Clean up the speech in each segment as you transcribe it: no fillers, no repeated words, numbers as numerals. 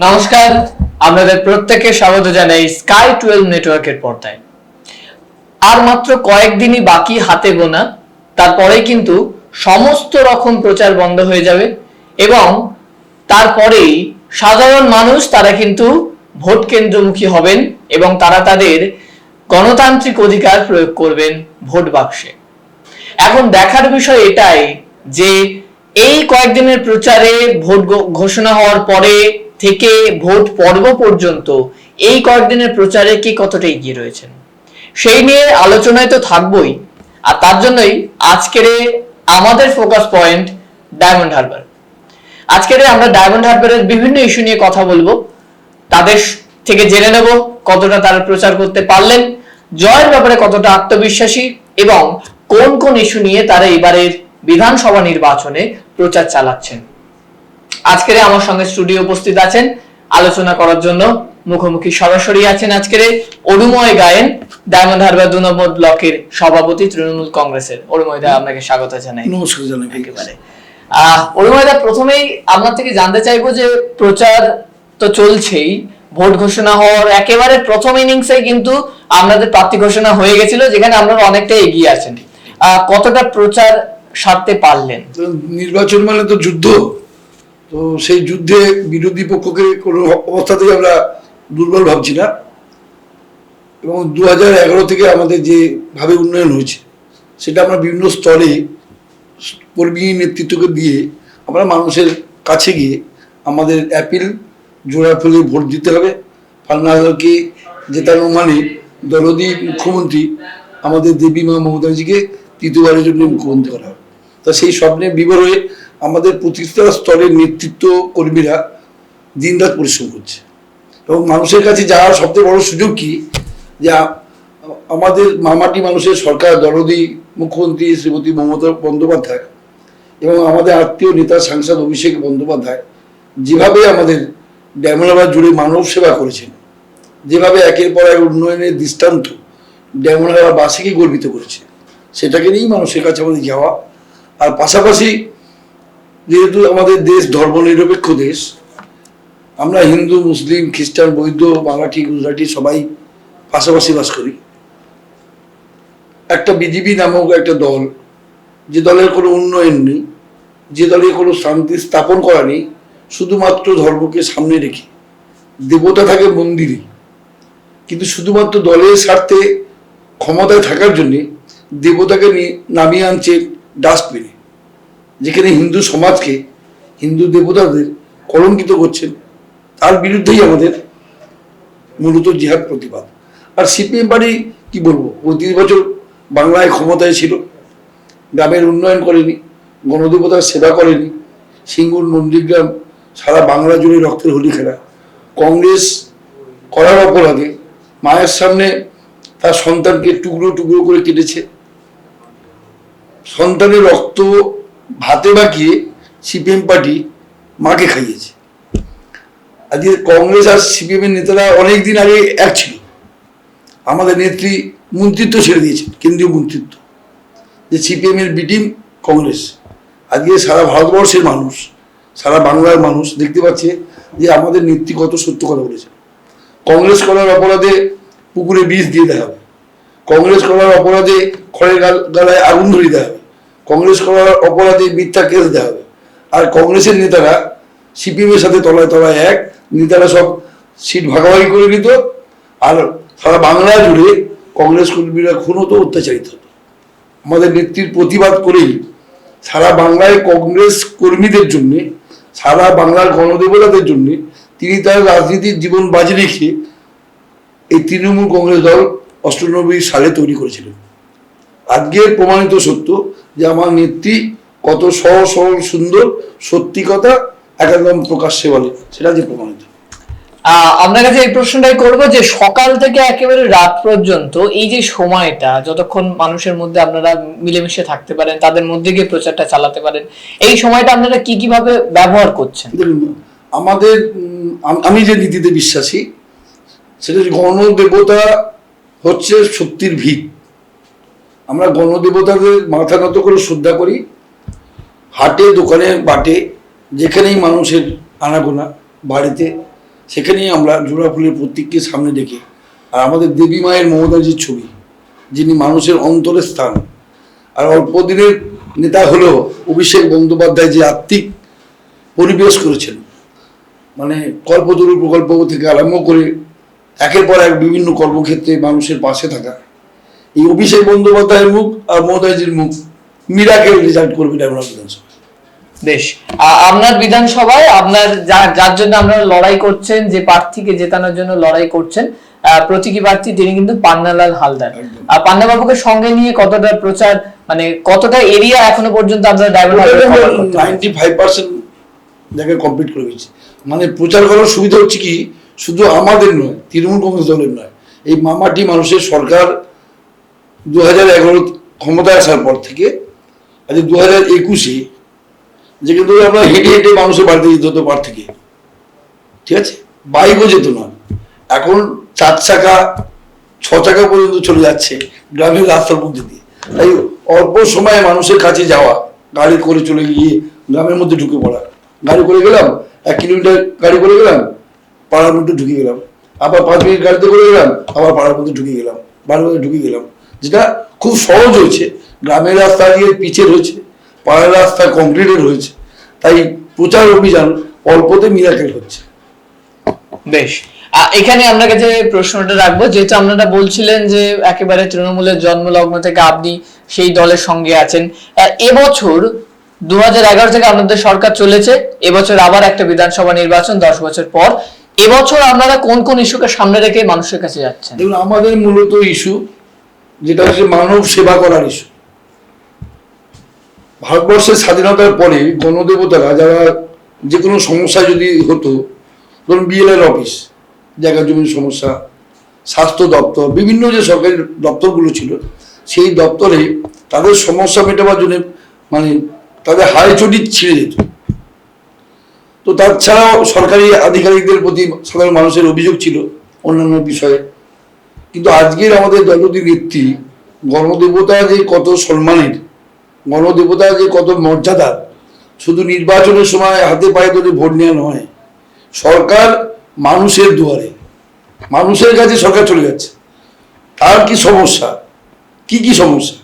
নমস্কার, আপনাদের প্রত্যেককে স্বাগত জানাই স্কাই 12 নেটওয়ার্কের পর্দায়। আর মাত্র কয়েকদিনই বাকি হাতে গোনা, তারপরেই কিন্তু সমস্ত রকম প্রচার বন্ধ হয়ে যাবে এবং তারপরেই সাধারণ মানুষ তারা কিন্তু ভোট কেন্দ্রমুখী হবেন এবং তারা তাদের গণতান্ত্রিক অধিকার প্রয়োগ করবেন ভোট বাক্সে। এখন দেখার বিষয় এটাই যে এই কয়েকদিনের প্রচারে ভোট ঘোষণা হওয়ার পরে থেকে ভোট পর্ব পর্যন্ত এই কয়েকদিনের প্রচারে কি কতটা এগিয়ে রয়েছেন সেই নিয়ে আলোচনায় তো থাকবই। আর তার জন্যই আজকের আমাদের ফোকাস পয়েন্ট ডায়মন্ড হারবার। আজকের আমরা ডায়মন্ড হারবারের বিভিন্ন ইস্যু নিয়ে কথা বলবো, তাদের থেকে জেনে নেব কতটা তারা প্রচার করতে পারলেন, জয়ের ব্যাপারে কতটা আত্মবিশ্বাসী এবং কোন কোন ইস্যু নিয়ে তারা এবারের বিধানসভা নির্বাচনে প্রচার চালাচ্ছেন। আজকের আমার সঙ্গে স্টুডিও উপস্থিত আছেন আলোচনা করার জন্য, মুখোমুখি সরাসরি আছেন আজকের অরুময় গায়েন, ডায়মন্ড হারবার 2 নম্বর ব্লকের সভাপতি তৃণমূল কংগ্রেসের। অরুময় দা, আপনাকে স্বাগত জানাই। নমস্কার জানাই। একেবারে অরুময় দা, প্রথমেই আপনার থেকে জানতে চাইবো যে প্রচার তো চলছেই, ভোট ঘোষণা হওয়ার একেবারে প্রথম ইনিংসে কিন্তু আপনাদের প্রার্থী ঘোষণা হয়ে গেছিল, যেখানে আপনারা অনেকটা এগিয়ে আছেন। কতটা প্রচার সারতে পারলেন? নির্বাচন মানে তো যুদ্ধ, তো সেই যুদ্ধে বিরোধী পক্ষকে কোনো অবস্থাতেই আমরা দুর্বল ভাবছি না এবং 2011 থেকে আমাদের যে ভাবে উন্নয়ন হয়েছে সেটা আমরা বিভিন্ন স্তরে কর্মী নেতৃত্বকে দিয়ে আমরা মানুষের কাছে গিয়ে আমাদের অ্যাপিল জোড়া ফেলে ভোট দিতে হবে। ফান্নাকে জেতানো মানে দলদি মুখ্যমন্ত্রী আমাদের দেবী মা মমতাজিকে তৃতীয়বারের জন্য মুখ্যমন্ত্রী করা হবে। তা সেই স্বপ্নে বিভোর হয়ে আমাদের প্রতিটা স্তরের নেতৃত্ব কর্মীরা দিনরাত পরিশ্রম করছে এবং মানুষের কাছে যাওয়ার সবচেয়ে বড় সুযোগ কি, যে আমাদের মামাটি মানুষের সরকার দলদি মুখ্যমন্ত্রী শ্রীমতী মমতা বন্দ্যোপাধ্যায় এবং আমাদের আত্মীয় নেতা সাংসদ অভিষেক বন্দ্যোপাধ্যায় যেভাবে আমাদের ডায়মন্ড হারবার জুড়ে মানব সেবা করেছেন, যেভাবে একের পর এক উন্নয়নের দৃষ্টান্ত ডায়মন্ড হারবার বাসীকে গর্বিত করেছে, সেটাকে নিয়েই মানুষের কাছে আমাদের যাওয়া। আর পাশাপাশি যেহেতু আমাদের দেশ ধর্মনিরপেক্ষ দেশ, আমরা হিন্দু মুসলিম খ্রিস্টান বৌদ্ধ মারাঠি গুজরাটি সবাই পাশাপাশি বাস করি। একটা বিজেপি নামক একটা দল, যে দলের কোনো উন্নয়ন নেই, যে দলের কোনো শান্তি স্থাপন করা নেই, শুধুমাত্র ধর্মকে সামনে রেখে দেবতা থাকে মন্দিরে, কিন্তু শুধুমাত্র দলের স্বার্থে ক্ষমতায় থাকার জন্যে দেবতাকে নামিয়ে আনছে ডাস্টবিনে, যেখানে হিন্দু সমাজকে হিন্দু দেবতাদের কলঙ্কিত করছেন। তার বিরুদ্ধেই আমাদের মূলত জিহাদ প্রতিবাদ। আর সিপিএম পার্টি কি বলবো, 35 বছর বাংলায় ক্ষমতায় ছিল, গ্রামের উন্নয়ন করেনি, গণদেবতার সেবা করেনি, সিঙ্গুর নন্দীগ্রাম সারা বাংলা জুড়ে রক্তের হোলি খেলা। কংগ্রেস করার অপরাধে মায়ের সামনে তার সন্তানকে টুকরো টুকরো করে কেটেছে, সন্তানের রক্ত ভাতে মাখিয়ে সিপিএম পার্টি মাকে খাইয়েছে। আজকে কংগ্রেস আর সিপিএম এর নেতারা অনেকদিন আগে এক ছিল, আমাদের নেত্রী মন্ত্রিত্ব ছেড়ে দিয়েছেন, কেন্দ্রীয় মন্ত্রিত্ব, যে সিপিএম এর বি টিম কংগ্রেস। আজকে সারা ভারতবর্ষের মানুষ, সারা বাংলার মানুষ দেখতে পাচ্ছে যে আমাদের নেত্রী কত সত্য কথা বলেছে। কংগ্রেস করার অপরাধে পুকুরে বিষ দিয়ে দেওয়া হবে, কংগ্রেস করার অপরাধে খড়ের গালায় আগুন ধরিয়ে দেওয়া হবে, কংগ্রেস করার অপরাধে মিথ্যা কেস দেওয়া হবে। আর কংগ্রেসের নেতারা সিপিএম এর সাথে তলায় তলায় এক, নেতারা সব সিট ভাগাভাগি করে নিত, আর সারা বাংলা জুড়ে কংগ্রেস কর্মীরা খুন হতো, অত্যাচারিত হতো। আমাদের নেত্রীর প্রতিবাদ করেই সারা বাংলায় কংগ্রেস কর্মীদের জন্য, সারা বাংলার গণদেবতাদের জন্য তিনি তার রাজনীতির জীবন বাজি রেখে এই তৃণমূল কংগ্রেস দল 98 সালে তৈরি করেছিলেন। আজকে প্রমাণিত সত্য যে আমার নেত্রী কত সহজ সরল সুন্দর, সত্যি কথা একদম প্রকাশ্যে বলে, সেটা যে প্রমাণিত। আপনার কাছে এই প্রশ্নটাই করবো যে সকাল থেকে একেবারে রাত পর্যন্ত এই যে সময়টা, যতক্ষণ মানুষের মধ্যে আপনারা মিলেমিশে থাকতে পারেন, তাদের মধ্যে গিয়ে প্রচারটা চালাতে পারেন, এই সময়টা আপনারা কি কিভাবে ব্যবহার করছেন? আমাদের আমি যে নীতিতে বিশ্বাসী, সেটা গণদেবতা হচ্ছে শক্তির ভিত। আমরা গণদেবতাদের মাথা নত করে শ্রদ্ধা করি। হাটে দোকানে বাটে যেখানেই মানুষের আনাগোনা, বাড়িতে সেখানেই আমরা জোড়া ফুলের প্রতীককে সামনে রেখে আর আমাদের দেবী মায়ের মমতাজির ছবি, যিনি মানুষের অন্তরের স্থান, আর অল্প দিনের নেতা হলেও অভিষেক বন্দ্যোপাধ্যায় যে আর্থিক পরিবেশ করেছেন, মানে কল্পতরু প্রকল্প থেকে আরম্ভ করে একের পর এক বিভিন্ন কর্মক্ষেত্রে মানুষের পাশে থাকা, এই অভিষেক বন্দ্যোপাধ্যায়ের মুখ আর মমতাজির মুখ মিরাকেল রেজাল্ট করবে ডায়মন্ড বিধানসভা। বেশ, আপনার বিধানসভায় আপনার যার জন্য আপনারা লড়াই করছেন, যে প্রার্থীকে জেতানোর জন্য লড়াই করছেন, প্রতীকী প্রার্থী তিনি কিন্তু পান্নালাল হালদার। পান্নাবাবুকে সঙ্গে নিয়ে কতটা প্রচার, মানে কতটা এরিয়া এখনো পর্যন্ত আপনারা ডায়মন্ড 95% জায়গায় কমপ্লিট করে গেছি। মানে প্রচার করার সুবিধা হচ্ছে কি, শুধু আমাদের নয়, তৃণমূল কংগ্রেস দলের নয়, এই মামাটি মানুষের সরকার 2011 ক্ষমতায় আসার পর থেকে আজ 2021-এ যে কিন্তু আমরা হেঁটে হেঁটে মানুষের বাড়িতে যেতে হতো পার থেকে, ঠিক আছে, বাইকও যেত না, এখন 4 চাকা 6 চাকা পর্যন্ত চলে যাচ্ছে গ্রামের রাস্তার মধ্যে দিয়ে। তাই অল্প সময়ে মানুষের কাছে যাওয়া, গাড়ি করে চলে গিয়ে গ্রামের মধ্যে ঢুকে পড়া, গাড়ি করে গেলাম 1 কিলোমিটার, গাড়ি করে গেলাম পাড়ার মধ্যে ঢুকে গেলাম, আবার 5 মিনিট গাড়িতে করে গেলাম, আবার পাড়ার মধ্যে ঢুকে গেলাম, বাড়ির মধ্যে ঢুকে গেলাম, যেটা খুব সহজ হয়েছে। গ্রামের রাস্তা দিয়ে পিচের হয়েছে, পাড়ার রাস্তা কংক্রিটের হয়েছে, তাই প্রচার অভিযান অল্পতে মিরাকেল হচ্ছে। বেশ, এখানে আপনার কাছে প্রশ্নটা রাখবো, যেহেতু আপনারা বলছিলেন যে একেবারে তৃণমূলের জন্মলগ্ন থেকে আপনি সেই দলের সঙ্গে আছেন। এবছর 2011 থেকে আপনাদের সরকার চলেছে, এবছর আবার একটা বিধানসভা নির্বাচন 10 বছর পর। এবছর আপনারা কোন কোন ইস্যুকে সামনে রেখে মানুষের কাছে যাচ্ছেন? দেখুন, আমাদের মূলত ইস্যু যেটা হচ্ছে মানব সেবা করার ইস্যু। ভারতবর্ষের স্বাধীনতার পরে গণদেবতারা যারা যে কোনো সমস্যা যদি হতো, ধরুন বিএলআর অফিস, জায়গা জমির সমস্যা, স্বাস্থ্য দপ্তর, বিভিন্ন যে সরকারি দপ্তরগুলো ছিল, সেই দপ্তরে তাদের সমস্যা মেটাবার জন্য মানে তাদের হাড়ে চটি ছিঁড়ে যেত। তো তাছাড়াও সরকারি আধিকারিকদের প্রতি সাধারণ মানুষের অভিযোগ ছিল অন্যান্য বিষয়ে। কিন্তু আজকের আমাদের দলটি নেত্রী গণদেবতা যে কত সম্মানের, গণদেবতা যে কত মর্যাদার, শুধু নির্বাচনের সময় হাতে পায়ে ধরে ভোট নেওয়া নয়, সরকার মানুষের দুয়ারে, মানুষের কাছে সরকার চলে যাচ্ছে। তার কি সমস্যা, কি কি সমস্যা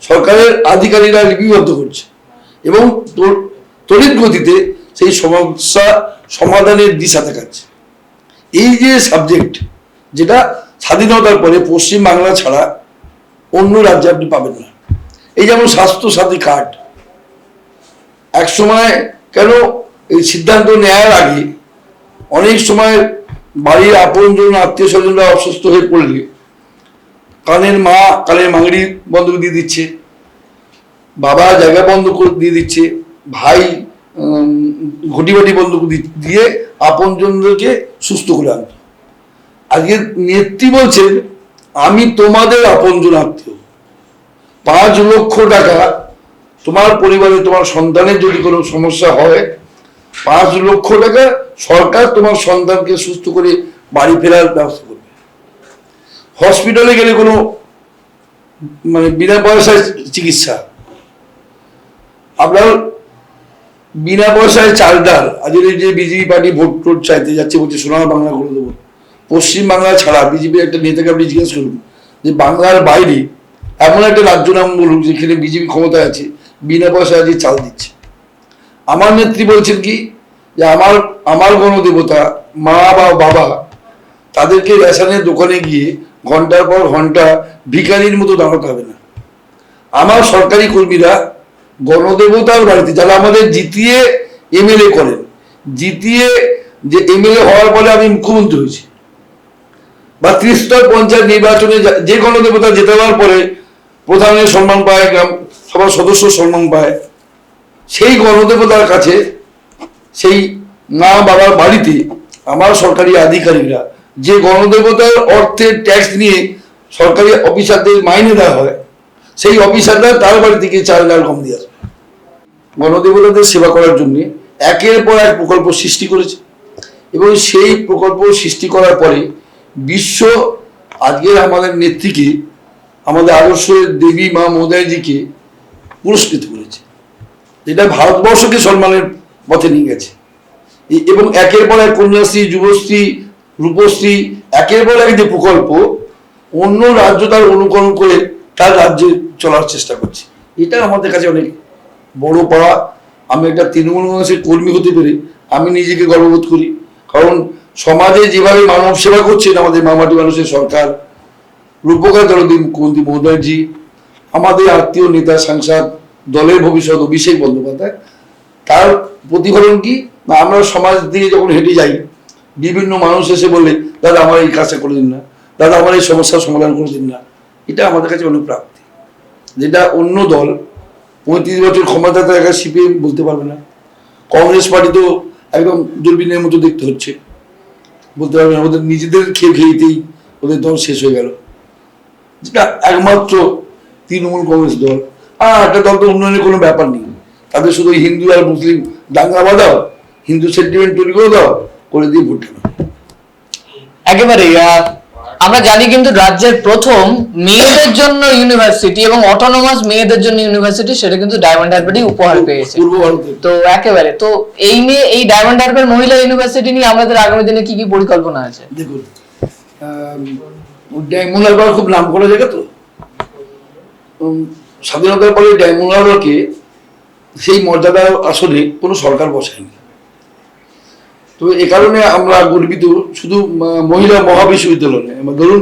সরকারের আধিকারিকরা লিপিবদ্ধ করছে এবং তড়িৎ গতিতে সেই সমস্যা সমাধানের দিশা দেখাচ্ছে। এই যে সাবজেক্ট, যেটা স্বাধীনতার পরে পশ্চিম বাংলা ছাড়া অন্য রাজ্যে আপনি পাবেন না। এই যেমন স্বাস্থ্য সাথী কার্ড, এক সময় কেন এই সিদ্ধান্ত নেওয়ার আগে অনেক সময় বাড়ির আপনজন আত্মীয় স্বজনরা অসুস্থ হয়ে পড়লে কানের মা কানের মাংড়ি বন্ধ করে দিয়ে দিচ্ছে, বাবা জায়গা বন্ধ করে দিয়ে দিচ্ছে, ভাই ঘটি বাটি বন্ধ করে দিয়ে আপনজনদেরকে সুস্থ করে আনত। আজকে নেত্রী বলছেন আমি তোমাদের আপনজন আত্মীয়, 5 লক্ষ টাকা তোমার পরিবারে তোমার সন্তানের যদি কোনো সমস্যা হয়, 5 লক্ষ টাকা সরকার তোমার সন্তানকে সুস্থ করে বাড়ি ফেরার ব্যবস্থা করবে। হসপিটালে গেলে কোনো মানে বিনা পয়সায় চিকিৎসা, আপনার বিনা পয়সায় চাল ডাল। আজকের যে বিজেপি পার্টি ভোট টোট চাইতে যাচ্ছে, বলছে সোনার বাংলা করে দেবো, পশ্চিম বাংলা ছাড়া বিজেপির একটা নেতাকে আপনি জিজ্ঞেস করুন যে বাংলার বাইরে এমন একটা রাজ্য নাম বলুন যেখানে বিজেপি ক্ষমতায় আছে, বিনা পয়সায় আজকে চাল দিচ্ছে। আমার নেত্রী বলছেন কি যে আমার গণদেবতা মা বা বাবা, তাদেরকে রেশনের দোকানে গিয়ে ঘন্টার পর ঘন্টা ভিখারির মতো দাঁড়াতে হবে না। আমার সরকারি কর্মীরা গণদেবতার বাড়িতে, যারা আমাদের জিতিয়ে এমএলএ করেন, জিতিয়ে যে এমএলএ হওয়ার পরে আমি মুখ্যমন্ত্রী হয়েছি, বা 30 পঞ্চায়েত নির্বাচনে যে গণদেবতা জেতে যাওয়ার পরে প্রধানের সম্মান পায়, গ্রাম সবার সদস্য সম্মান পায়, সেই গণদেবতার কাছে সেই মা বাবার বাড়িতে আমার সরকারি আধিকারিকরা যে গণদেবতার অর্থের ট্যাক্স নিয়ে সরকারি অফিসারদের মাইনে দেওয়া হয়, সেই অফিসাররা তার বাড়ি থেকে 4 লাখ কম দিয়ে আসবে। গণদেবতাদের সেবা করার জন্য একের পর এক প্রকল্প সৃষ্টি করেছে এবং সেই প্রকল্প সৃষ্টি করার পরে বিশ্ব আজকের আমাদের নেত্রীকে, আমাদের আদর্শের দেবী মা মমতাজিকে পুরস্কৃত করেছে, যেটা ভারতবর্ষকে সম্মানের পথে নিয়ে গেছে। এবং একের পর এক কন্যাশ্রী, যুবশ্রী, রূপশ্রী, একের পর এক যে প্রকল্প, অন্য রাজ্য তার অনুকরণ করে তার রাজ্যে চলার চেষ্টা করছে। এটা আমাদের কাছে অনেক বড় পাওয়া। আমি একটা তৃণমূল কংগ্রেসের কর্মী হতে পেরে আমি নিজেকে গর্ববোধ করি। কারণ সমাজে যেভাবে মানব সেবা করছেন আমাদের মামাটি মানুষের সরকার, রূপকার দলদী মুখ্যমন্ত্রী মহোদয়জি, আমাদের আত্মীয় নেতা সাংসদ, দলের ভবিষ্যৎ অভিষেক বন্দ্যোপাধ্যায়, তার প্রতিফলন কি না, আমরা সমাজ দিয়ে যখন হেঁটে যাই, বিভিন্ন মানুষ এসে বলে দাদা আমার এই কাজটা করে দিন না, দাদা আমার এই সমস্যার সমাধান করে দিন না। এটা আমাদের কাছে অনেক প্রাপ্তি, যেটা অন্য দল 35 বছর ক্ষমতা থাকা সিপিএম বলতে পারবে না। কংগ্রেস পার্টি তো একদম দূরবীনের মতো দেখতে হচ্ছে, বলতে পারবে না, ওদের নিজেদের খেয়েতেই ওদের দল শেষ হয়ে গেল। যেটা একমাত্র তৃণমূল কংগ্রেস দল, আর একটা দল তো উন্নয়নের কোনো ব্যাপার নেই, তাদের শুধু হিন্দু আর মুসলিম দাঙ্গা বাঁধাও, হিন্দু সেন্টিমেন্ট তৈরি করে দাও, করে দিয়ে ভোট কেন। একেবারে আমরা জানি কিন্তু রাজ্যের প্রথম মেয়েদের জন্য ইউনিভার্সিটি এবং অটোনমাস মেয়েদের জন্য ইউনিভার্সিটি, সেটা কিন্তু ডায়মন্ড হারবারই উপহার পেয়েছে পূর্ব ভারতে। তো একেবারে তো এই ডায়মন্ড হারবার মহিলা ইউনিভার্সিটি নিয়ে আমাদের আগামী দিনে কি কি পরিকল্পনা আছে? দেখুন, ডায়মন্ড হারবার খুব নাম করা জায়গা তো, স্বাধীনতার পরে ডায়মন্ড হারবারকে সেই মর্যাদার আসলে কোনো সরকার বসায়নি। তো এ কারণে আমরা গর্বিত, শুধু মহিলা মহাবিশ্ববিদ্যালয় নয়, ধরুন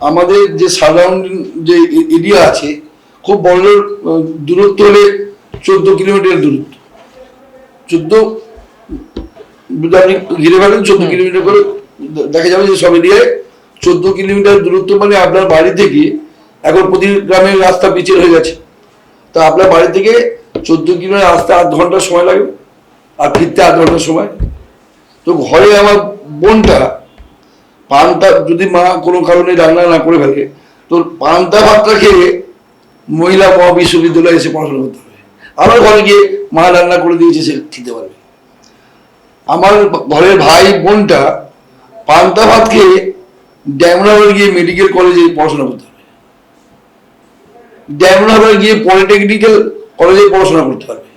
আমাদের যে সারাউন্ডিং যে এরিয়া আছে, খুব বড় দূরত্ব হলে 14 কিলোমিটার দূরত্ব, 14 আপনি ঘিরে ফেলেন 14 কিলোমিটার করে, দেখা যাবে যে সব এরিয়ায় 14 কিলোমিটার দূরত্ব, মানে আপনার বাড়ি থেকে এখন প্রতি গ্রামের রাস্তা পিচের হয়ে গেছে, তো আপনার বাড়ি থেকে 14 কিলোমিটার আসতে 8 ঘন্টা সময় লাগবে, আর ফিরতে 8 ঘন্টা সময়। তো ঘরে আমার বোনটা পান্তা, যদি মা কোনো কারণে রান্না না করে ফেলে, তো পান্তা ভাতটা খেয়ে মহিলা মহাবিশ্ববিদ্যালয়ে এসে পড়াশোনা করতে হবে। আমার ঘরে গিয়ে মা রান্না করে দিয়েছে, সে খেতে পারবে। আমার ঘরের ভাই বোনটা পান্তা ভাত খেয়ে ড্যামরাবাদ গিয়ে মেডিকেল কলেজে পড়াশোনা করতে হবে, ড্যামরাবাদ গিয়ে পলিটেকনিক্যাল কলেজে পড়াশোনা করতে পারবে।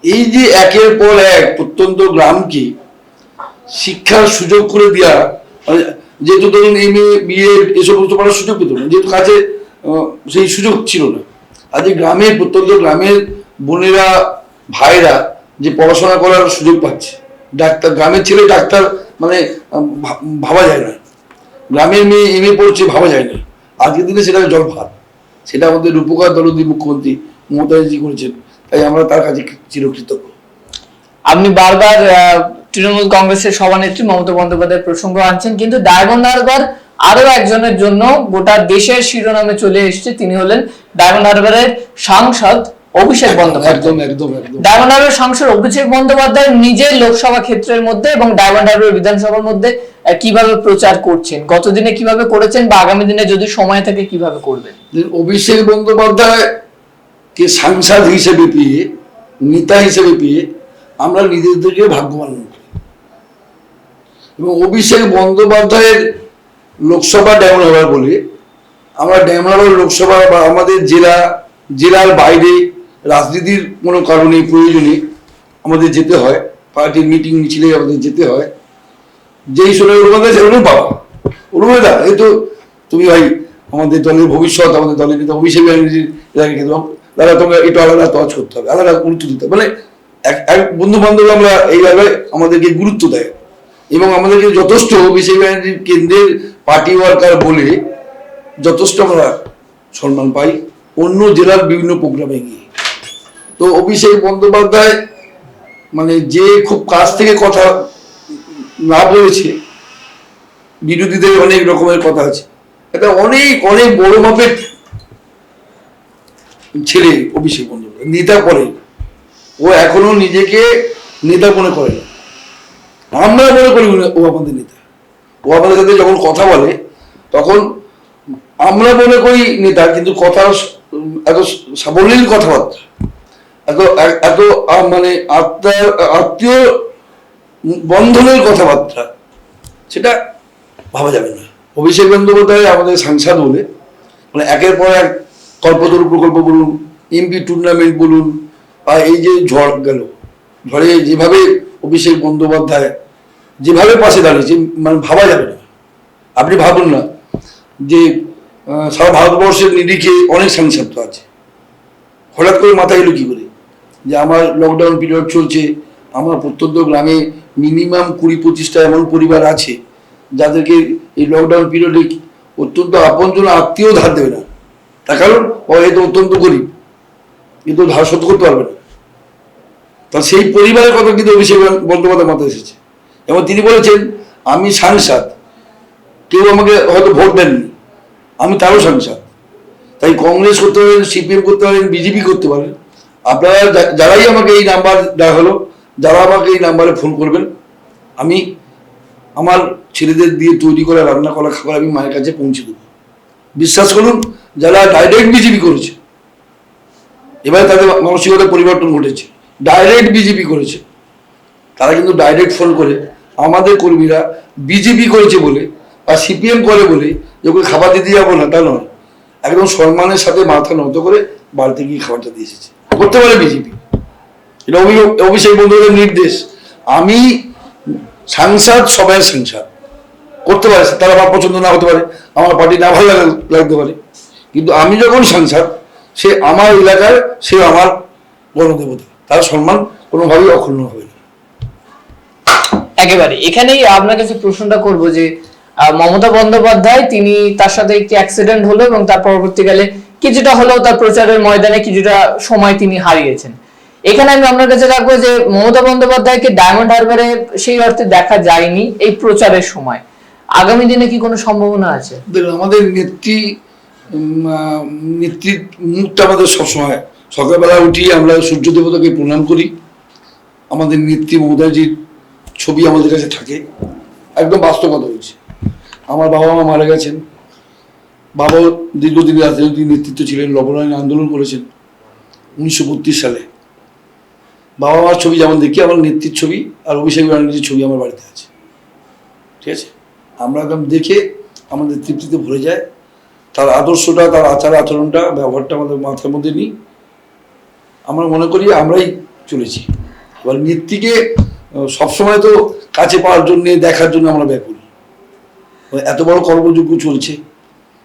এই যে একের পর এক প্রত্যন্ত গ্রামকে শিক্ষার সুযোগ করে দেওয়া, যেহেতু ধরুন MA BA এসব পড়ার সুযোগ পেত না, যেহেতু কাছে সেই সুযোগ ছিল না। আজ গ্রামের প্রত্যন্ত গ্রামের বোনেরা ভাইরা যে পড়াশোনা করার সুযোগ পাচ্ছে, ডাক্তার, গ্রামের ছেলে ডাক্তার মানে ভাবা যায় না, গ্রামের মেয়ে MA পড়ছে ভাবা যায় না। আজকের দিনে সেটা জল ভাত, সেটা আমাদের রূপকার দলদী মুখ্যমন্ত্রী মমতাজি করেছেন, তাই আমরা তার কাছে চিরকৃতজ্ঞ। আপনি বারবার তৃণমূল কংগ্রেসের সভানেত্রী মমতা বন্দ্যোপাধ্যায়ের প্রসঙ্গ আনছেন, কিন্তু ডায়মন্ড হারবার আরো একজনের জন্য গোটা দেশের শিরোনামে চলে এসেছে, তিনি হলেন ডায়মন্ড হারবারের সাংসদ অভিষেক বন্দ্যোপাধ্যায়। একদম একদম একদম। ডায়মন্ড হারবার সাংসদ অভিষেক বন্দ্যোপাধ্যায় নিজের লোকসভা ক্ষেত্রের মধ্যে এবং ডায়মন্ড হারবার বিধানসভার মধ্যে কিভাবে প্রচার করছেন, গতদিনে কিভাবে করেছেন, বা আগামী দিনে যদি সময় থাকে কিভাবে করবেন? অভিষেক বন্দ্যোপাধ্যায় কে সাংসদ হিসেবে পেয়ে, নেতা হিসেবে পেয়ে আমরা নিজেদেরকে ভাগ্যবান মনে করি। এবং অভিষেক বন্দ্যোপাধ্যায়ের লোকসভা ডায়মন্ড হারবার বলে, আমরা ডায়মন্ড হারবার লোকসভা বা আমাদের জেলার বাইরে রাজনীতির কোনো কারণে প্রয়োজনে আমাদের যেতে হয়, পার্টির মিটিং মিছিলে আমাদের যেতে হয়, যেই সময় ওর সেরকম বাবা ওরদা, এই তো তুমি ভাই আমাদের দলের ভবিষ্যৎ, আমাদের দলের নেতা অভিষেক ব্যানার্জির দাদা তোমরা একটু আলাদা তজ করতে হবে, আলাদা গুরুত্ব দিতে হবে, মানে এক বন্ধু বান্ধব আমরা এইভাবে আমাদেরকে গুরুত্ব দেয়। এবং আমাদেরকে যথেষ্ট অভিষেক ব্যানার্জির কেন্দ্রের পার্টি ওয়ার্কার বলে যথেষ্ট আমরা সম্মান পাই অন্য জেলার বিভিন্ন প্রোগ্রামে গিয়ে। তো অভিষেক বন্দ্যোপাধ্যায় মানে যে খুব কাছ থেকে কথা না বলেছে, বিরোধীদের অনেক রকমের কথা আছে, এটা অনেক অনেক বড় মাপের ছেলে অভিষেক বন্দ্যোপাধ্যায়, নেতা করে, ও এখনো নিজেকে নেতা মনে করে না, আমরা মনে করি ও আমাদের নেতা। ও আমাদের সাথে যখন কথা বলে তখন আমরা মনে করি নেতা, কিন্তু কথা এত সাবলীল কথাবার্তা, এত এত মানে আত্মীয় বন্ধনের কথাবার্তা, সেটা ভাবা যাবে না। অভিষেক বন্দ্যোপাধ্যায় আমাদের সাংসদ বলে মানে একের পর এক কল্পতরু প্রকল্প বলুন, MP টুর্নামেন্ট বলুন, আর এই যে ঝড় গেল, ঝড়ে যেভাবে অভিষেক বন্দ্যোপাধ্যায় যেভাবে পাশে দাঁড়িয়েছে, মানে ভাবা যাবে না। আপনি ভাবুন না যে সারা ভারতবর্ষের নিরিখে অনেক সাংসদ তো আছে, হঠাৎ করে মাথায় এলো কি করে যে আমার লকডাউন পিরিয়ড চলছে, আমার প্রত্যন্ত গ্রামে মিনিমাম 20-25টা এমন পরিবার আছে যাদেরকে এই লকডাউন পিরিয়ডে অত্যন্ত আপনজন আত্মীয় ধার দেবে না, তার কারণ ও এতো অত্যন্ত গরিব, কিন্তু ধার শোধ করতে পারবে না। তা সেই পরিবারের কথা কিন্তু অভিষেক বন্দ্যোপাধ্যায় মাথায় এসেছে, এবং তিনি বলেছেন আমি সাংসদ, কেউ আমাকে হয়তো ভোট দেননি, আমি তারও সাংসদ। তাই কংগ্রেস করতে পারেন, সিপিএম করতে পারেন, বিজেপি করতে পারেন, আপনারা যারাই আমাকে এই নাম্বার দেওয়া হলো, যারা আমাকে এই নাম্বারে ফোন করবেন, আমি আমার ছেলেদের দিয়ে তৈরি করা রান্না করা খাবার আমি মায়ের কাছে পৌঁছে দেবো। বিশ্বাস করুন, যারা ডাইরেক্ট বিজেপি করেছে, এবার তাদের মানসিকতা পরিবর্তন ঘটেছে, ডাইরেক্ট বিজেপি করেছে, তারা কিন্তু ডাইরেক্ট ফোন করে আমাদের কর্মীরা বিজেপি করেছে বলে আর সিপিএম করে বলে যখন খাবার দিতে যাবো না, তা নয়, একদম সম্মানের সাথে মাথা নত করে বাড়িতে গিয়ে খাবারটা দিয়ে এসেছে। করতে পারে বিজেপি, এটা অভিষেক বন্দ্যোপাধ্যায়ের নির্দেশ। আমি সাংসদ, সবাই সাংসদ করতে পারে, তারা আমার পছন্দ না হতে পারে, আমার পার্টি না ভালো লাগতে পারে, কিন্তু আমি যখন সাংসদ, সে আমার এলাকার, সে আমার গণদেবতা, তার সম্মান কোনোভাবেই অক্ষুণ্ণ হবে না। একেবারে এখানেই আপনার কাছে প্রশ্নটা করব যে মমতা বন্দ্যোপাধ্যায়, তিনি তার সাথে একটি অ্যাক্সিডেন্ট হলো এবং তার পরবর্তীকালে কিছুটা হলেও তার প্রচারের ময়দানে কিছুটা সময় তিনি হারিয়েছেন। এখানে আমি আপনার কাছে রাখবো যে মমতা বন্দ্যোপাধ্যায়কে ডায়মন্ড হারবারে সেই অর্থে দেখা যায়নি এই প্রচারের সময়, আগামী দিনে কি কোনো সম্ভাবনা আছে? দেখুন, আমাদের নেত্রীর মুখটা আমাদের সবসময়, সকালবেলা উঠি আমরা সূর্য দেবতাকে প্রণাম করি, আমাদের নেত্রী মমতাজির ছবি আমাদের কাছে থাকে। একদম বাস্তবতা হয়েছে, আমার বাবা মা মারা গেছেন, বাবাও দীর্ঘদিন রাজনৈতিক নেতৃত্ব ছিলেন, লবণায়ন আন্দোলন করেছেন 1932 সালে। বাবা মার ছবি যেমন দেখি, আমার নেত্রীর ছবি আর অভিষেক ব্যানার্জির ছবি আমার বাড়িতে আছে, ঠিক আছে? আমরা একদম দেখে আমাদের তৃপ্তিতে ভরে যায়। তার আদর্শটা, তার আচার আচরণটা, ব্যবহারটা আমাদের মাথার মধ্যে নিই, আমরা মনে করি আমরাই চলেছি। এবার নেত্রীকে সবসময় তো কাছে পাওয়ার জন্য, দেখার জন্য আমরা ব্যাকুল। এত বড় কর্মযোগ্য চলছে,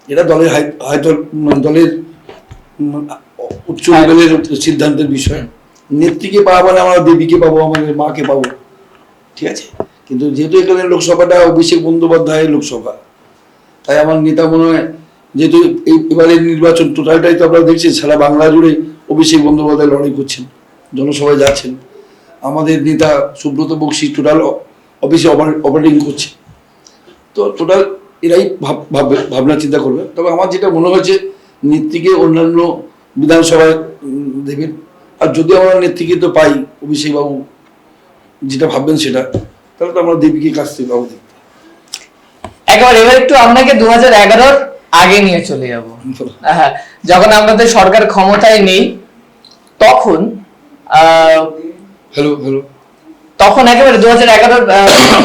এটা দলের হয়তো দলের উচ্চ লেভেলের সিদ্ধান্তের বিষয়। নেত্রীকে পাওয়া মানে আমরা দেবীকে পাবো, আমাদের মাকে পাবো, ঠিক আছে? কিন্তু যেহেতু এখানে লোকসভাটা অভিষেক বন্দ্যোপাধ্যায়ের লোকসভা, তাই আমার নেতা মনে হয়, যেহেতু এবারের নির্বাচন টোটালটাই তো আপনারা দেখছেন, সারা বাংলা জুড়ে অভিষেক বন্দ্যোপাধ্যায় লড়াই করছেন, জনসভায় যাচ্ছেন, আমাদের নেতা সুব্রত বক্সি টোটাল অফিসে অপারেটিং করছে, তো টোটাল এরাই ভাবনা চিন্তা করবে। তবে আমার যেটা মনে হয়েছে, নেত্রীকে অন্যান্য বিধানসভায় দেবেন, আর যদি আমরা নেত্রীকে তো পাই, অভিষেকবাবু যেটা ভাববেন সেটা, তাহলে তো আমরা দেবীকে কাছ থেকে পাবো। একেবারে এবার একটু আপনাকে 2011-র আগে নিয়ে চলে যাব। হ্যাঁ, যখন আমাদের সরকার ক্ষমতায় নেই, তখন তখন একেবারে 2011-র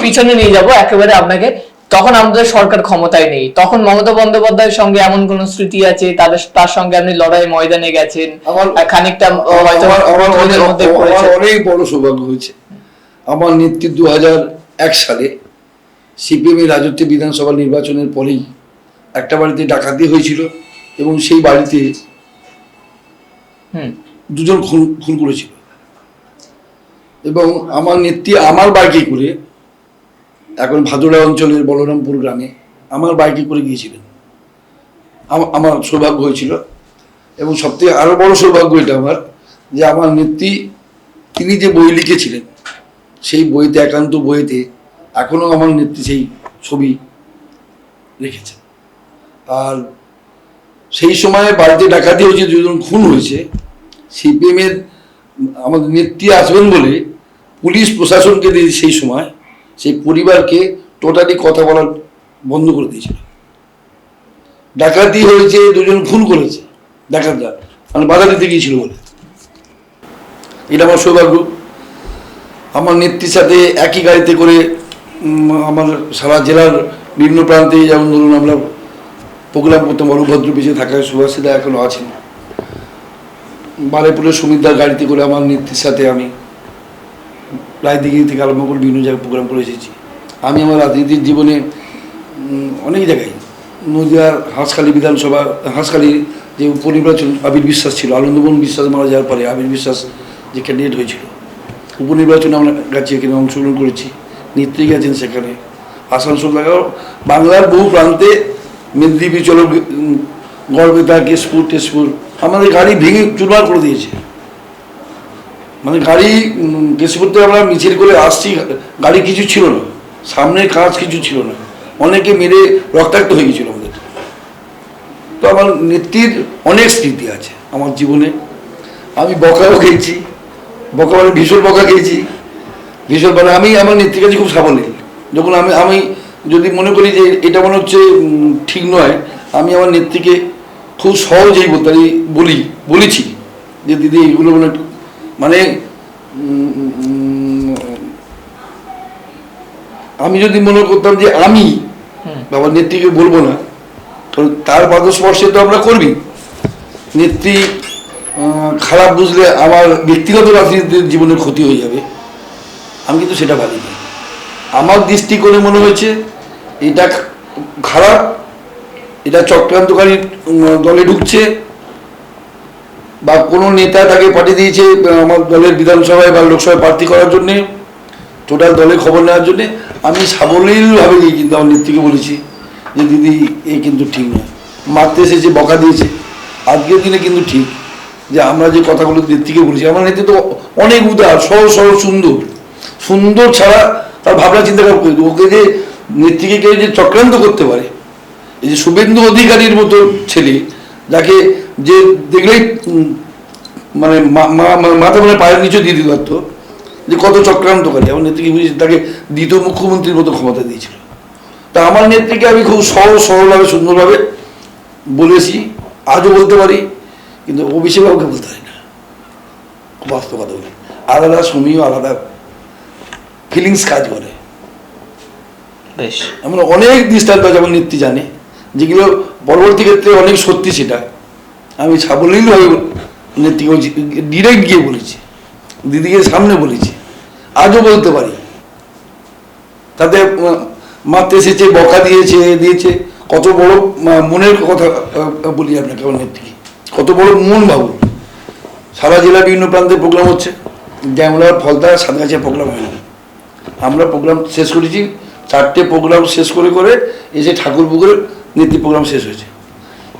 পিছনে নিয়ে যাব একেবারে আপনাকে। তখন আমাদের সরকার ক্ষমতায় নেই, তখন মমতা বন্দ্যোপাধ্যায়ের সঙ্গে এমন কোন স্মৃতি আছে তার সঙ্গে আপনি লড়াই ময়দানে গেছেন? খানিকটা অনেক বড় সৌভাগ্য হয়েছে আমার নেত্রী 2001 সালে সিপিএম এর রাজত্বে বিধানসভা নির্বাচনের পরেই একটা বাড়িতে ডাকাতি হয়েছিল, এবং সেই বাড়িতে দুজন খুন করেছিল, এবং আমার নেত্রী আমার বাইকে করে, এখন ভাদুড়া অঞ্চলের বলরামপুর গ্রামে আমার বাইকে করে গিয়েছিলেন। আমার সৌভাগ্য হয়েছিল, এবং সবথেকে আরো বড় সৌভাগ্য এটা আমার, যে আমার নেত্রী তিনি যে বই লিখেছিলেন, সেই বইতে, একান্ত বইতে এখনো আমার নেত্রী সেই ছবি রেখেছেন। আর সেই সময় বাড়িতে ডাকাতি হয়েছে, দুজন খুন হয়েছে, সিপিএম এর আমাদের নেত্রী আসবেন বলে পুলিশ প্রশাসনকে দিয়ে সেই সময় সেই পরিবারকে টোটালি কথা বলার বন্ধ করে দিয়েছিল। ডাকাতি হয়েছে, দুজন খুন করেছে ডাকাতরা, মানে বাধা দিতে গিয়েছিল বলে। এটা আমার সৌভাগ্য। আমার নেত্রীর সাথে একই গাড়িতে করে আমার সারা জেলার বিভিন্ন প্রান্তে, যেমন ধরুন আমরা প্রোগ্রাম করতাম, বড়ভদ্র পিছিয়ে থাকায় সুভাষিদা এখনো আছেন, বারেপুরের সুমিতদার গাড়িতে করে আমার নেত্রীর সাথে আমি রায়দিঘি থেকে আরম্ভ করে বিভিন্ন জায়গায় প্রোগ্রাম করে এসেছি। আমি আমার রাজনীতির জীবনে অনেক জায়গায়, নদিয়ার হাঁসখালি বিধানসভা, হাঁসখালি যে উপনির্বাচন আবির বিশ্বাস ছিল, আনন্দমোহন বিশ্বাস মারা যাওয়ার পরে আবির বিশ্বাস যে ক্যান্ডিডেট হয়েছিল, উপনির্বাচনে আমরা গেছি, এখানে অংশগ্রহণ করেছি, নেত্রী গেছেন সেখানে, আসানসোল লাগাও, বাংলার বহু প্রান্তে, মেদিনীপুর চলো, গড়বেতা, কেশপুর, তেজপুর, আমাদের গাড়ি ভেঙে চুরমার করে দিয়েছে। মানে গাড়ি কেশপুরতে আমরা মিছিল করে আসছি, গাড়ি কিছু ছিল না, সামনের কাজ কিছু ছিল না, অনেকে মেরে রক্তাক্ত হয়ে গেছিল আমাদের। তো আমার নেত্রীর অনেক স্মৃতি আছে আমার জীবনে। আমি বকাও খেয়েছি, বকা মানে ভীষণ বকা খেয়েছি, ভীষণ, মানে আমি আমার নেত্রীর কাছে খুব সাবলীল। যখন আমি যদি মনে করি যে এটা মনে হচ্ছে ঠিক নয়, আমি আমার নেত্রীকে খুব সহজেই বলেছি যে দিদি এগুলো মানে আমি যদি মনে করতাম যে আমি বাবার নেত্রীকে বলবো না, তো তার পাদস্পর্শে তো আমরা করবি। নেত্রী খারাপ বুঝলে আমার ব্যক্তিগত রাজনীতির জীবনের ক্ষতি হয়ে যাবে, আমি কিন্তু সেটা ভাবিনি। আমার দৃষ্টিকোণে মনে হয়েছে এটা খারাপ, এটা চক্রান্তকারী দলে ঢুকছে, বা কোনো নেতা তাকে পাঠিয়ে দিয়েছে আমার দলের বিধানসভায় বা লোকসভায় প্রার্থী করার জন্যে, টোটাল দলের খবর নেওয়ার জন্যে। আমি সাবলীলভাবে গিয়ে কিন্তু আমার নেত্রীকে বলেছি যে দিদি এই কিন্তু ঠিক নয়, মারতে এসেছে, বকা দিয়েছে, আজকের দিনে কিন্তু ঠিক যে আমরা যে কথাগুলো নেত্রীকে বলেছি। আমার নেত্রী তো অনেক উদার, সরল সরল, সুন্দর, সুন্দর ছাড়া তার ভাবনা চিন্তা করে ওকে যে নেত্রীকে কেউ যে চক্রান্ত করতে পারে, এই যে শুভেন্দু অধিকারীর মতো ছেলে, যাকে যে দেখলেই মানে মাথা মানে পায়ের নিচে দিয়ে দিতে পারতো, যে কত চক্রান্তকারী। আমার নেত্রীকে বুঝেছি, তাকে দ্বিতীয় মুখ্যমন্ত্রীর মতো ক্ষমতা দিয়েছিল। তা আমার নেত্রীকে আমি খুব সরলভাবে সুন্দরভাবে বলেছি, আজও বলতে পারি, কিন্তু অভিষেক বাবুকে বলতে পারি না, খুব বাস্তব কথা বলি। আলাদা সমীহ, আলাদা ফিলিংস কাজ করে। বেশ, আমরা অনেক দৃষ্টান্ত যেমন নেত্রী জানে, যেগুলো পরবর্তী ক্ষেত্রে অনেক সত্যি, সেটা আমি সাবলীলভাবে নেত্রীকে ডিরেক্ট গিয়ে বলেছি, দিদিকে সামনে বলেছি, আজও বলতে পারি। তাতে মারতে এসেছে, বকা দিয়েছে, কত বড় মনের কথা বলি আপনাকে আমার নেত্রীকে, কত বড় মন ভাবুন। সারা জেলার বিভিন্ন প্রান্তে প্রোগ্রাম হচ্ছে, ড্যামলার, ফলতা, সাতগাছিয়া প্রোগ্রাম হয় না। আমরা প্রোগ্রাম শেষ করেছি, 4টে প্রোগ্রাম শেষ করে এসে ঠাকুরপুকুরের নেত্রী প্রোগ্রাম শেষ হয়েছে।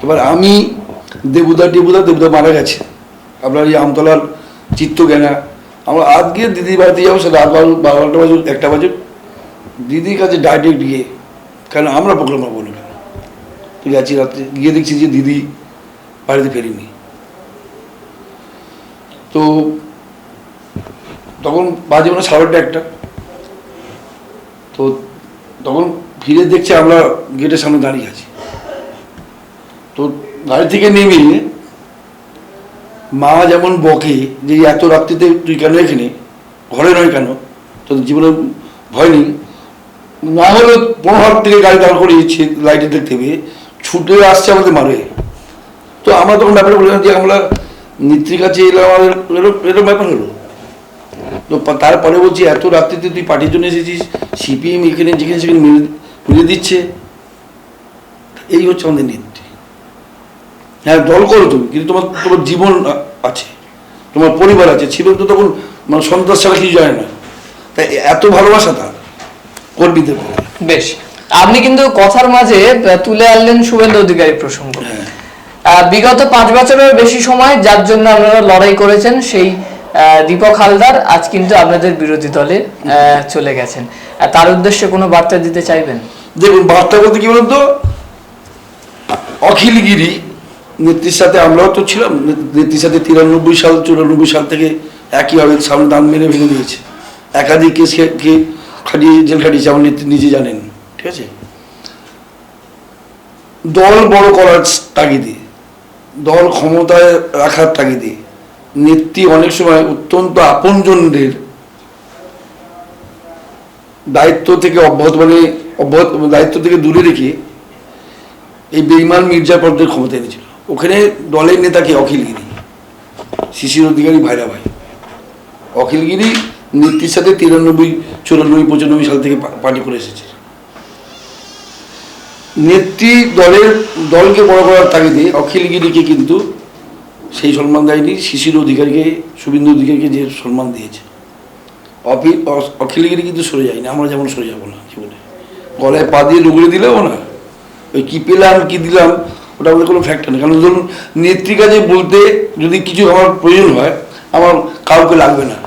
এবার আমি দেবুদা মারা গেছে, আপনার এই আমতলার চিত্তজ্ঞানা, আমরা আজকে দিদির বাড়িতে যাবো, সে রাত 12টা বাজে, 1টা বাজে, দিদির কাছে ডাইরেক্ট গিয়ে, কেন আমরা প্রোগ্রাম হবো না, তো গেছি রাত্রে, গিয়ে দেখছি যে দিদি বাড়িতে ফেরিনি। তো তখন বাজে মানে 8:30 1টা, তো তখন ফিরে দেখছি আমরা গেটের সামনে দাঁড়িয়ে আছি। তো গাড়ি থেকে নেমে মা যেমন বকে যে এত রাত্রিতে তুই কেন এখানে, ঘরে নয় কেন, তো জীবনে ভয় নেই, না হলে 15 হাত থেকে গাড়ি দাঁড় করিয়েছে, লাইটে দেখতে পেয়ে ছুটে আসছে আমাদের মারে। তো আমরা তখন ব্যাপারে বললাম যে আমরা নেত্রীর কাছে এলাম, আমাদের এরকম ব্যাপার হলো। তো তারপরে বলছি এত রাত্রিতে তুই পার্টির জন্য এসেছিস, সিপিএম এখানে যেখানে সেখানে মিলে দিচ্ছে, এই হচ্ছে আমাদের নেত্রী। হ্যাঁ, দল করো তুমি, কিন্তু তোমার জীবন আছে, তোমার পরিবার আছে। ছিল তো তখন মানে সন্ত্রাস ছাড়া কিছু যায় না, তাই এত ভালোবাসা তার কর্মীদের। বেশ, আপনি কিন্তু কথার মাঝে তুলে আনলেন শুভেন্দু অধিকারী প্রসঙ্গ। বিগত 5 বছরের বেশি সময় যার জন্য আপনারা লড়াই করেছেন, সেই দীপক হালদার আজ কিন্তু আপনাদের বিরোধী দলে চলে গেছেন, তার উদ্দেশ্যে কোনো বার্তা দিতে চাইবেন? দেখুন, বার্তা বলতে কি বলুন তো, অখিলগিরি নেত্রীর সাথে আমরাও তো ছিলাম, নেত্রীর সাথে 93 সাল থেকে একইভাবে সামনে দান মেরে ভেঙে দিয়েছে, একাধিক কেসকে খাটিয়ে জেল খাটিয়েছে, আমার নেত্রী নিজে জানেন, ঠিক আছে। দল বড় করার তাগিদে, দল ক্ষমতায় রাখার তাগিদে নেত্রী অনেক সময় অত্যন্ত আপনজনদের দায়িত্ব থেকে দায়িত্ব থেকে দূরে রেখে এই বেঈমান মির্জাপুরদের ক্ষমতা এনেছিল। ওখানে দলের নেতাকে অখিলগিরি, শিশির অধিকারী ভাইরা ভাই, অখিলগিরি নেত্রীর সাথে 93, 94, 95 সাল থেকে পার্টি করে এসেছে। নেত্রী দলকে বড় করার তাগিদে অখিলগিরিকে কিন্তু সেই সম্মান দেয়নি, শিশির অধিকারীকে, শুভেন্দু অধিকারীকে যে সম্মান দিয়েছে। অখিলগিরি কিন্তু সরে যায়নি, আমরা যেমন সরে যাবো না জীবনে। গলায় পা দিয়ে রুগড়ে দিলেও না, ওই কী পেলাম কী দিলাম ওটা আমাদের কোনো ফ্যাক্টর নেই। কারণ ধরুন নেত্রী কাজে বলতে যদি কিছু আমার প্রয়োজন হয়, আমার কাউকে লাগবে না,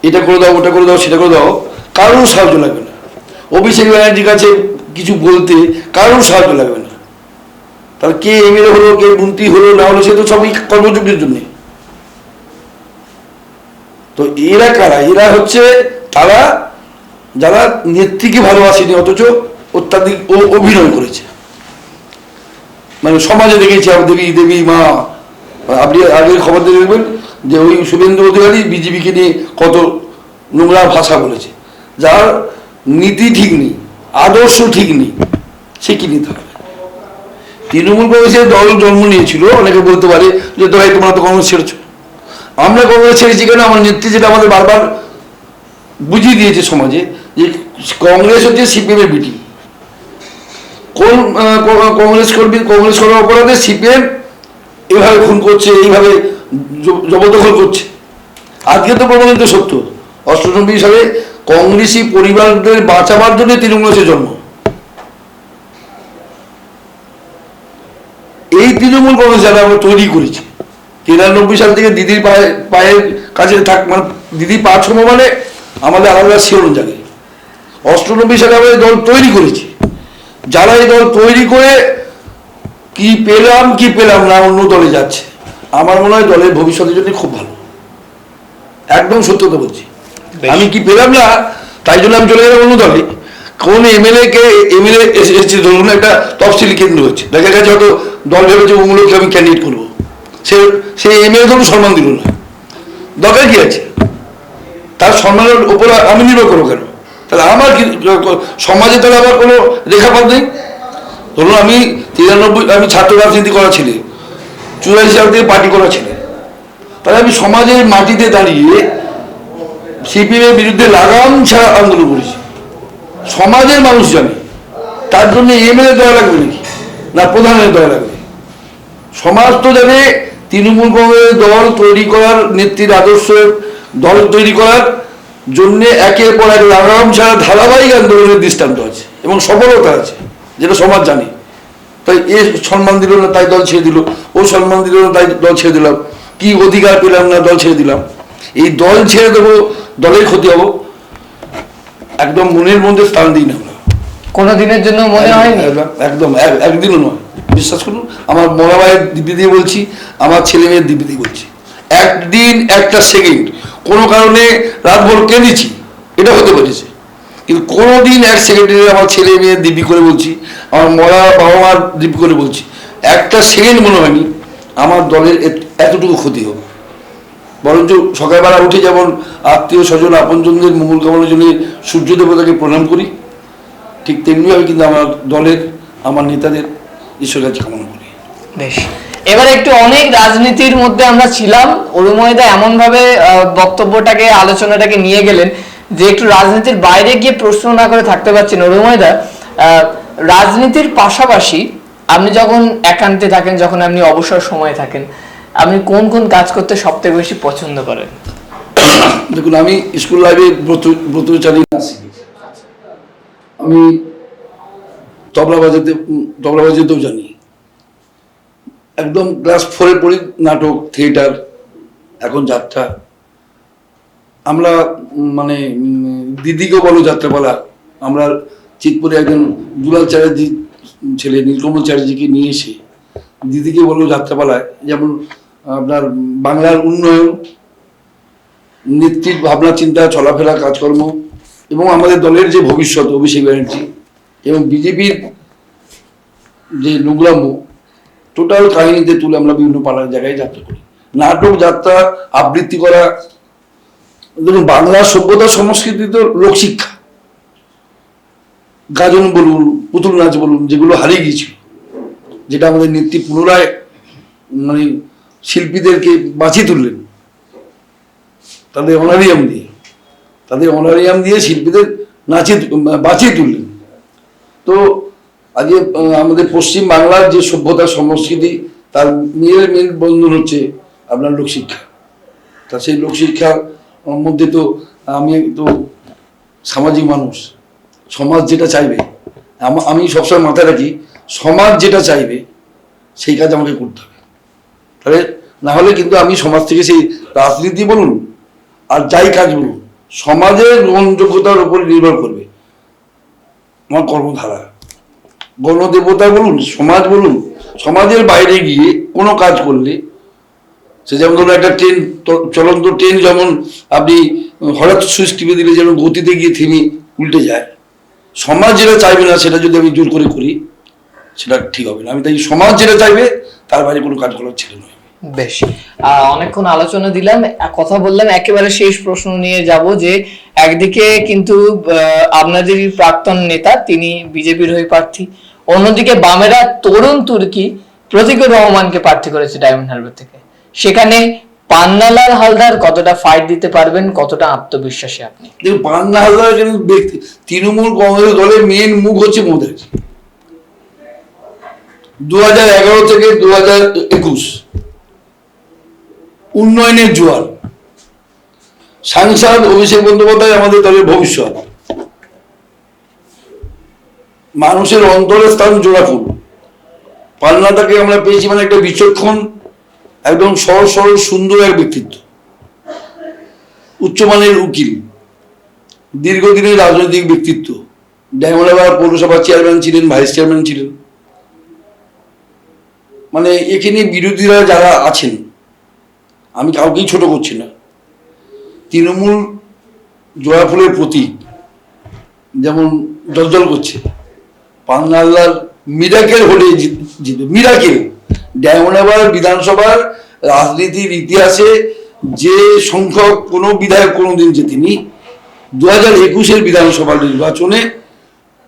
এটা করে দাও, ওটা করে দাও, সেটা করে দাও, কারোর সাহায্য লাগবে না। অভিষেক ব্যানার্জির কাছে কিছু বলতে কারোর সাহায্য লাগবে না। তার কে এমএলএ হলো, কে মন্ত্রী হলো না হলো, সে তো সবই কর্মযোগের জন্যে। তো এরা কারা? এরা হচ্ছে তারা যারা নেত্রীকে ভালোবাসেনি, অথচ অত্যাধিক অভিনয় করেছে। মানে সমাজে দেখেছি দেবী দেবী মা, আপনি আগের খবর দিয়ে দেখবেন যে ওই শুভেন্দু অধিকারী বিজেপিকে নিয়ে কত নোংরা ভাষা বলেছে। যার নীতি ঠিক নেই, আদর্শ ঠিক নেই, সে কি নিতে হবে? তৃণমূল কংগ্রেসের দল জন্ম নিয়েছিল, অনেকে বলতে পারে যে ভাই তোমরা তো কংগ্রেস ছেড়েছ। আমরা কংগ্রেস ছেড়েছি কেন? আমার নেত্রী যেটা আমাদের বারবার বুঝিয়ে দিয়েছে সমাজে, যে কংগ্রেস হচ্ছে সিপিএমের বিটি। কোন কংগ্রেস কর্মী কংগ্রেস করার অপরাধে সিপিএম এইভাবে খুন করছে, এইভাবে জবরদখল করছে। আজকে তো প্রমাণিত সত্য, 98 সালে কংগ্রেসি পরিবারদের বাঁচাবার জন্য তৃণমূলের জন্ম। এই তৃণমূল কংগ্রেস যারা আমরা তৈরি করেছি 93 সাল থেকে দিদির পায়ের কাছে মানে দিদি পা ছোঁয়া মানে আমাদের আলাদা শিরোন জাগে। 98 সালে আমরা এই দল তৈরি করেছি। যারা এই দল তৈরি করে কি পেলাম না অন্য দলে যাচ্ছে, আমার মনে হয় দলের ভবিষ্যতের জন্য খুব ভালো। একদম সত্য কথা বলছি। আমি কি পেলাম না তাই জন্য আমি চলে গেলাম অন্য দলে। কোন এমএলএ এসেছে, ধরুন একটা তফসিলি কেন্দ্র হচ্ছে, দেখা গেছে হয়তো দল ভেবেছে ওগুলোকে আমি ক্যান্ডিডেট করবো, সে এমএলএ ধরুন সম্মান দিল না, দরকার কি আছে? তার সম্মানের উপর আমি নির্ভর করবো কেন? তাহলে আমার কি সমাজে তাহলে আমার কোনো রেখাপাত নেই? ধরুন আমি 93 আমি ছাত্র রাজনীতি করা ছেলে, 84 সাল থেকে পার্টি করা ছেলে, তাহলে আমি সমাজের মাটিতে দাঁড়িয়ে সিপিএমের বিরুদ্ধে লাগাম ছাড়া আন্দোলন করেছি। সমাজের মানুষ জানে, তার জন্য এমএলএ দয়া লাগবে নাকি, না প্রধানের দয়া লাগবে? সমাজ তো জানে তৃণমূল কংগ্রেস দল তৈরি করার, নেত্রীর আদর্শ দল তৈরি করার জন্য একের পর এক লাগাম ছাড়া ধারাবাহিক আন্দোলনের দৃষ্টান্ত আছে এবং সফলতা আছে, যেটা সমাজ জানে। তাই এ সম্মান দিল না তাই দল ছেড়ে দিল, ও সম্মান দিল না তাই দল ছেড়ে দিলাম, কি অধিকার পেলাম না দল ছেড়ে দিলাম। এই দল ছেড়ে দেবো, দলের ক্ষতি হবো, একদম মনের মধ্যে স্থান দিই না আমরা। কোনো দিনের জন্য মনে হয়নি? একদম একদিনও নয়, বিশ্বাস করুন। আমার মরা ভাইয়ের দিব্যি দিয়ে বলছি, আমার ছেলে মেয়ের দিব্যি দিয়ে বলছি, একদিন একটা সেকেন্ড কোনো কারণে রাতভর কেঁদেছি, এটা হতে পেরেছে, কিন্তু কোনোদিন এক সেকেন্ডে আমার ছেলে মেয়ের দিব্যি করে বলছি, আমার মরা বাবা মার দিব্যি করে বলছি, একটা সেকেন্ড মনে হয়নি আমার দলের এতটুকু ক্ষতি হবে। বরঞ্চ সকালবেলা উঠে যেমন আত্মীয় স্বজন আপনজনদের মঙ্গল কামনার জন্য সূর্য দেবতাকে প্রণাম করি, ঠিক তেমনিভাবে কিন্তু আমার দলের, আমার নেতাদের ঈশ্বরের কাছে কামনা করি। বেশ, এবার একটু অনেক রাজনীতির মধ্যে আমরা ছিলাম, অরুময়দা এমন ভাবে বক্তব্যটাকে, আলোচনাটাকে নিয়ে গেলেন যে একটু রাজনীতির বাইরে গিয়ে প্রশ্ন না করে থাকতে পারছেন। অরুময়দা, রাজনীতির পাশাপাশি আপনি যখন একান্তে থাকেন, যখন আপনি অবসর সময়ে থাকেন, আপনি কোন কোন কাজ করতে সবথেকে বেশি পছন্দ করেন? দেখুন, আমি স্কুল লাইফে ব্রতচারী, আমি তবলা বাজাতেও জানি। একদম ক্লাস 4-এ পড়ি, নাটক, থিয়েটার, এখন যাত্রা। আমরা মানে দিদিকে বলো যাত্রাপালা, আমরা চিতপুরে একজন দুলাল চ্যাটার্জি ছেলে নীলকমল চ্যাটার্জিকে নিয়ে এসে দিদিকে বলো যাত্রাপালায়, যেমন আপনার বাংলার উন্নয়ন, নেত্রীর ভাবনা চিন্তা, চলাফেরা, কাজকর্ম এবং আমাদের দলের যে ভবিষ্যৎ, অভিষেক ব্যানার্জি এবং বিজেপির যে নোংরাম, টোটাল কাহিনীতে তুলে আমরা বিভিন্ন পাড়ার জায়গায় যাত্রা করি। নাটক, যাত্রা, আবৃত্তি করা। দেখুন, বাংলার সভ্যতা সংস্কৃতি তো লোকশিক্ষা, গাজন বলুন, পুতুল নাচ বলুন, যেগুলো হারিয়ে গিয়েছিল, যেটা আমাদের নেত্রী পুনরায় মানে শিল্পীদেরকে বাঁচিয়ে তুললেন। তাদের অনারিয়াম দিয়ে শিল্পীদের বাঁচিয়ে তুললেন। তো আজকে আমাদের পশ্চিম বাংলার যে সভ্যতা সংস্কৃতি তার মেল বন্ধন হচ্ছে আপনার লোকশিক্ষা। তা সেই লোকশিক্ষার মধ্যে তো আমি তো সামাজিক মানুষ, সমাজ যেটা চাইবে, আমি সবসময় মাথায় রাখি সমাজ যেটা চাইবে সেই কাজ আমাকে করতে হবে। তাহলে না হলে কিন্তু আমি সমাজ থেকে সেই রাজনীতি বলুন আর যাই কাজ বলুন সমাজের গ্রহণযোগ্যতার উপর নির্ভর করবে আমার কর্মধারা। গণদেবতা বলুন, সমাজ বলুন, সমাজের বাইরে গিয়ে কোনো কাজ করলে, সে যেমন ধরুন একটা ট্রেন, চলন্ত ট্রেন যেমন আপনি হঠাৎ সুইচ টিপে দিলে যেন গতিতে গিয়ে থেমে উল্টে যায়, সমাজ যেটা চাইবে না সেটা যদি আমি জোর করে করি সেটা ঠিক হবে না। আমি তাই সমাজ যেটা চাইবে তার বাইরে কোনো কাজ করার ছেলে নয়। বেশ, অনেকক্ষণ আলোচনা দিলাম, কথা বললাম, একেবারে শেষ প্রশ্ন নিয়ে যাব যে একদিকে কিন্তু আপনাদের প্রাক্তন নেতা তিনি বিজেপির হয়ে প্রার্থী, অন্যদিকে বামেরা তরুণ তুর্কি প্রতীকুর রহমানকে প্রার্থী করেছে ডায়মন্ড হারবার থেকে। সেখানে পান্নালাল হালদার কতটা ফাইট দিতে পারবেন, কতটা আত্মবিশ্বাসী আপনি? দেখুন, পান্না হালদার কিন্তু ব্যক্তি, তৃণমূল কংগ্রেস দলের মেন মুখ হচ্ছে মমতা। 2011 থেকে 2021 উন্নয়নের জোয়ার, সাংসদ অভিষেক বন্দ্যোপাধ্যায় আমাদের দলের ভবিষ্যৎ, মানুষের অন্তরের স্থান জোড়াফুল। পান্নাটাকে আমরা পেয়েছি মানে একটা বিচক্ষণ, একদম সহজ সরল সুন্দর এক ব্যক্তিত্ব, উচ্চমানের উকিল, দীর্ঘদিনের রাজনৈতিক ব্যক্তিত্ব, ডায়মন্ড হারবার পৌরসভার চেয়ারম্যান ছিলেন, ভাইস চেয়ারম্যান ছিলেন। মানে এখানে বিরোধীরা যারা আছেন, আমি কাউকেই ছোট করছি না, তৃণমূল জোড়াফুলের প্রতীক যেমন জলজল করছে, পান্না হালদার মিরাকেল হলে জিতবে, মিরাকেল। ডায়মন্ড হারবার বিধানসভার রাজনীতির ইতিহাসে যে সংখ্যক কোনো বিধায়ক কোনোদিন জেতেনি, 2021 বিধানসভা নির্বাচনে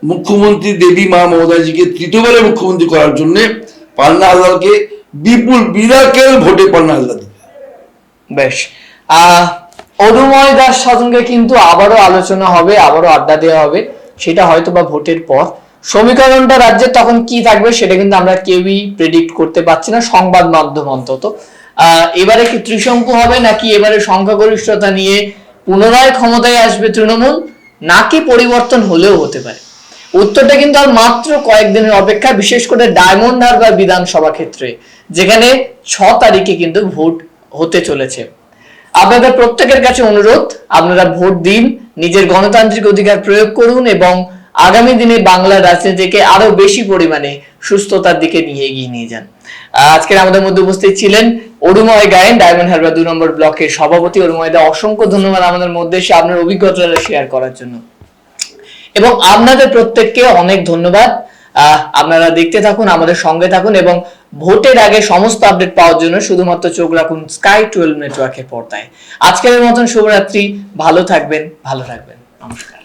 মুখ্যমন্ত্রী দেবী মা মমতাজিকে তৃতীয়বারের মুখ্যমন্ত্রী করার জন্য পান্না হালদারকে বিপুল মিরাকেল ভোটে পান্না হালদার দিবে। বেশ, অরুময় দাস সঙ্গে কিন্তু আবারও আলোচনা হবে, আবারও আড্ডা দেওয়া হবে, সেটা হয়তো বা ভোটের পর। সমীকরণটা রাজ্যের তখন কি থাকবে সেটা কিন্তু আমরা কেউই প্রেডিক্ট করতে পারছি না, সংবাদ মাধ্যম অন্তত। এবারে কি ত্রিশঙ্কু হবে, নাকি এবারে সংখ্যাগরিষ্ঠতা নিয়ে পুনরায় ক্ষমতায় আসবে তৃণমূল, নাকি পরিবর্তন হলেও হতে পারে? উত্তরটা কিন্তু আর মাত্র কয়েকদিনের অপেক্ষা, বিশেষ করে ডায়মন্ড হারবার বিধানসভা ক্ষেত্রে, যেখানে 6 তারিখে কিন্তু ভোট হতে চলেছে। আপনাদের প্রত্যেকের কাছে অনুরোধ, আপনারা ভোট দিন, নিজের গণতান্ত্রিক অধিকার প্রয়োগ করুন এবং আগামী দিনে বাংলার রাজনীতিকে আরো বেশি পরিমাণে সুস্থতার দিকে এগিয়ে নিয়ে যান। আজকের আমাদের মধ্যে উপস্থিত ছিলেন অরুময় গায়েন, ডায়মন্ড হারবার 2 নম্বর ব্লকের সভাপতি। অরুময় দা, অসংখ্য ধন্যবাদ আমাদের মধ্যে এসে আপনার অভিজ্ঞতাটা শেয়ার করার জন্য, এবং আপনাদের প্রত্যেককে অনেক ধন্যবাদ। আপনারা দেখতে থাকুন, আমাদের সঙ্গে থাকুন, এবং ভোটের আগে সমস্ত আপডেট পাওয়ার জন্য শুধুমাত্র চোখ রাখুন স্কাই 12 নেটওয়ার্কের পর্দায়। আজকের মতন শুভরাত্রি, ভালো থাকবেন, ভালো রাখবেন, নমস্কার।